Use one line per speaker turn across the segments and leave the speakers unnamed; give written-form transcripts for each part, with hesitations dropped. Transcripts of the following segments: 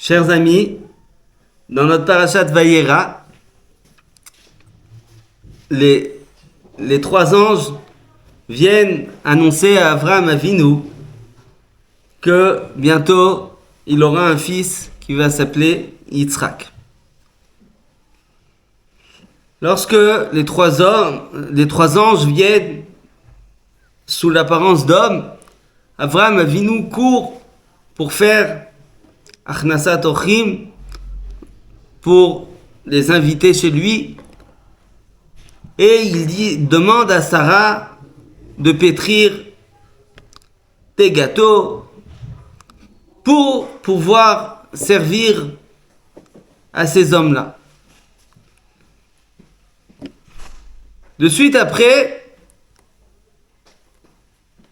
Chers amis, dans notre parashat Vayera, les trois anges viennent annoncer à Avraham Avinu que bientôt il aura un fils qui va s'appeler Yitzhak. Lorsque les trois anges viennent sous l'apparence d'hommes, Avraham Avinu court pour faire Achnasat Ochim, pour les inviter chez lui, et il demande à Sarah de pétrir des gâteaux pour pouvoir servir à ces hommes-là. De suite après,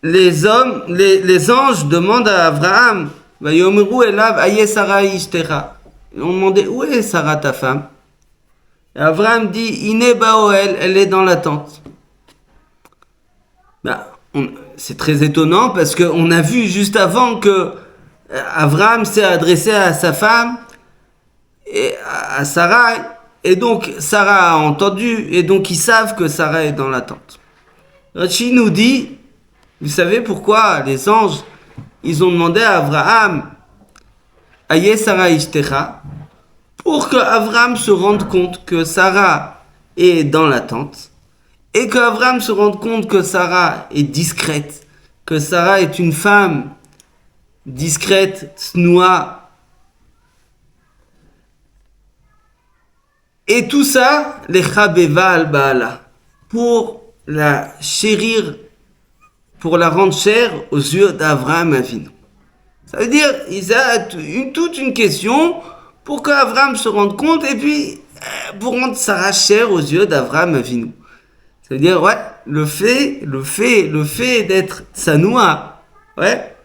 les anges demandent à Abraham, Vayomeru elav aye Sarah ishtera. Ils ont demandé, où est Sarah ta femme? Et Abraham dit, Ine baoel, elle est dans la tente. C'est très étonnant parce qu'on a vu juste avant que Abraham s'est adressé à sa femme et à Sarah, et donc Sarah a entendu, et donc ils savent que Sarah est dans la tente. Rashi nous dit, vous savez pourquoi les anges, ils ont demandé à Abraham, Aye Sarah ishtecha, pour que Abraham se rende compte que Sarah est dans la tente, et que Abraham se rende compte que Sarah est discrète, que Sarah est une femme discrète, tsnoua. Et tout ça, les chabeva al baala, pour la chérir, pour la rendre chère aux yeux d'Avraham Avinu. Ça veut dire, il a toute une question pour qu'Avraham se rende compte, et puis pour rendre Sarah chère aux yeux d'Avraham Avinu. Ça veut dire, ouais, le fait d'être tsanoua, ouais,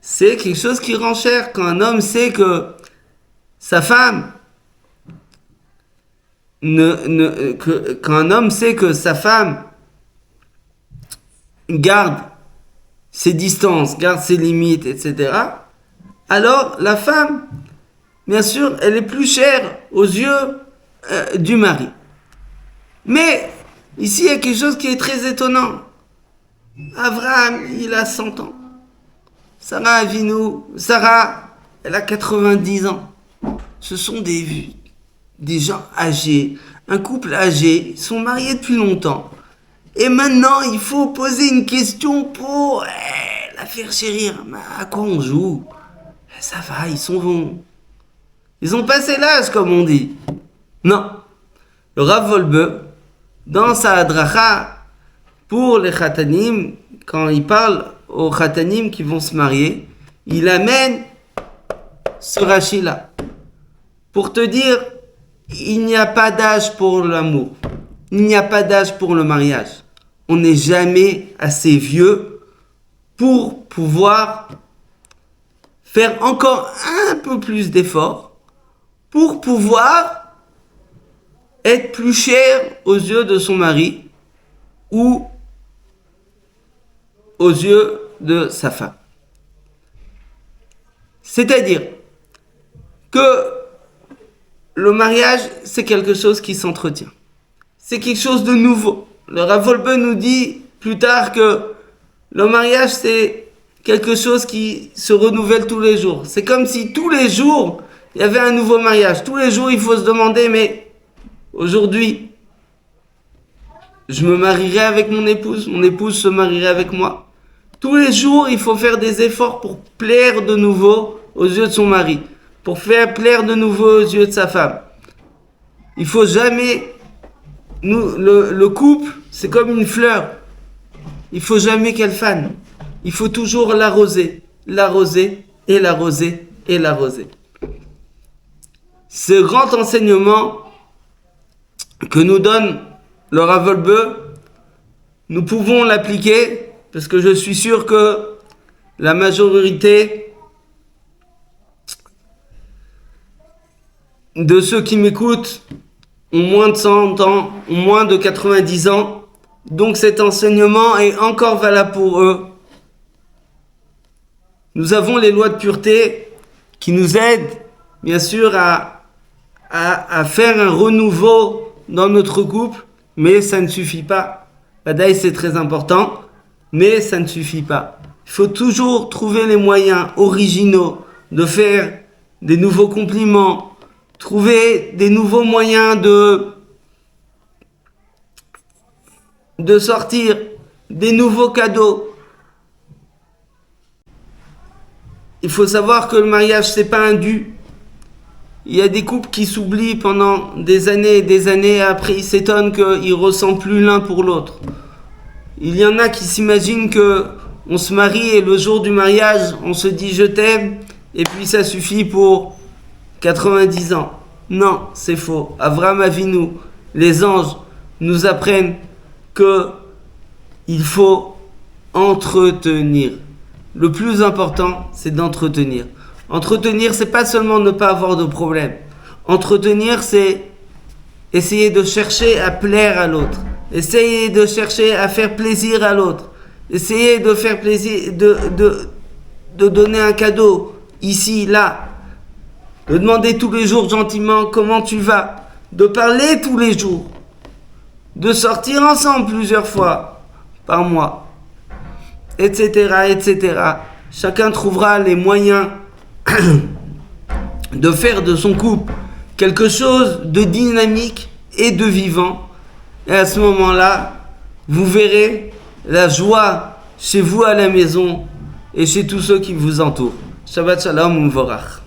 c'est quelque chose qui rend cher. Quand un homme sait que sa femme quand un homme sait que sa femme garde ses distances, garde ses limites, etc., alors la femme, bien sûr, elle est plus chère aux yeux du mari. Mais ici, il y a quelque chose qui est très étonnant. Abraham, il a 100 ans. Sarah Avinu, elle a 90 ans. Ce sont des gens âgés, un couple âgé, ils sont mariés depuis longtemps. Et maintenant, il faut poser une question pour la faire chérir. Mais à quoi on joue? Ça va, ils ont passé l'âge, comme on dit. Non. Le Rav Wolbe, dans sa hadracha pour les khatanim, quand il parle aux khatanim qui vont se marier, il amène ce rashi-là pour te dire, il n'y a pas d'âge pour l'amour. Il n'y a pas d'âge pour le mariage. On n'est jamais assez vieux pour pouvoir faire encore un peu plus d'efforts pour pouvoir être plus cher aux yeux de son mari ou aux yeux de sa femme. C'est-à-dire que le mariage, c'est quelque chose qui s'entretient. C'est quelque chose de nouveau. Le Rav Wolbe nous dit plus tard que le mariage, c'est quelque chose qui se renouvelle tous les jours. C'est comme si tous les jours, il y avait un nouveau mariage. Tous les jours, il faut se demander, mais aujourd'hui, je me marierai avec mon épouse se marierait avec moi. Tous les jours, il faut faire des efforts pour plaire de nouveau aux yeux de son mari, pour faire plaire de nouveau aux yeux de sa femme. Il faut jamais... Le couple, c'est comme une fleur. Il faut jamais qu'elle fane. Il faut toujours l'arroser, l'arroser, et l'arroser, et l'arroser. Ce grand enseignement que nous donne le Rav Wolbe, nous pouvons l'appliquer, parce que je suis sûr que la majorité de ceux qui m'écoutent ont moins de 100 ans, ont moins de 90 ans, donc cet enseignement est encore valable pour eux. Nous avons les lois de pureté qui nous aident bien sûr, à faire un renouveau dans notre couple, mais ça ne suffit pas. Badaï, c'est très important, mais ça ne suffit pas. Il faut toujours trouver les moyens originaux de faire des nouveaux compliments, trouver des nouveaux moyens de sortir, des nouveaux cadeaux. Il faut savoir que le mariage, c'est pas un dû. Il y a des couples qui s'oublient pendant des années et des années, et après ils s'étonnent qu'ils ne ressentent plus l'un pour l'autre. Il y en a qui s'imaginent que on se marie et le jour du mariage, on se dit je t'aime, et puis ça suffit pour 90 ans. Non, c'est faux. Avraham Avinu, les anges, nous apprennent que il faut entretenir. Le plus important, c'est d'entretenir. Entretenir, c'est pas seulement ne pas avoir de problème. Entretenir, c'est essayer de chercher à plaire à l'autre. Essayer de chercher à faire plaisir à l'autre. Essayer de faire plaisir, de donner un cadeau, ici, là. De demander tous les jours gentiment comment tu vas. De parler tous les jours. De sortir ensemble plusieurs fois par mois. Etc., etc. Chacun trouvera les moyens de faire de son couple quelque chose de dynamique et de vivant. Et à ce moment-là, vous verrez la joie chez vous à la maison et chez tous ceux qui vous entourent. Shabbat Shalom U'Mevorach.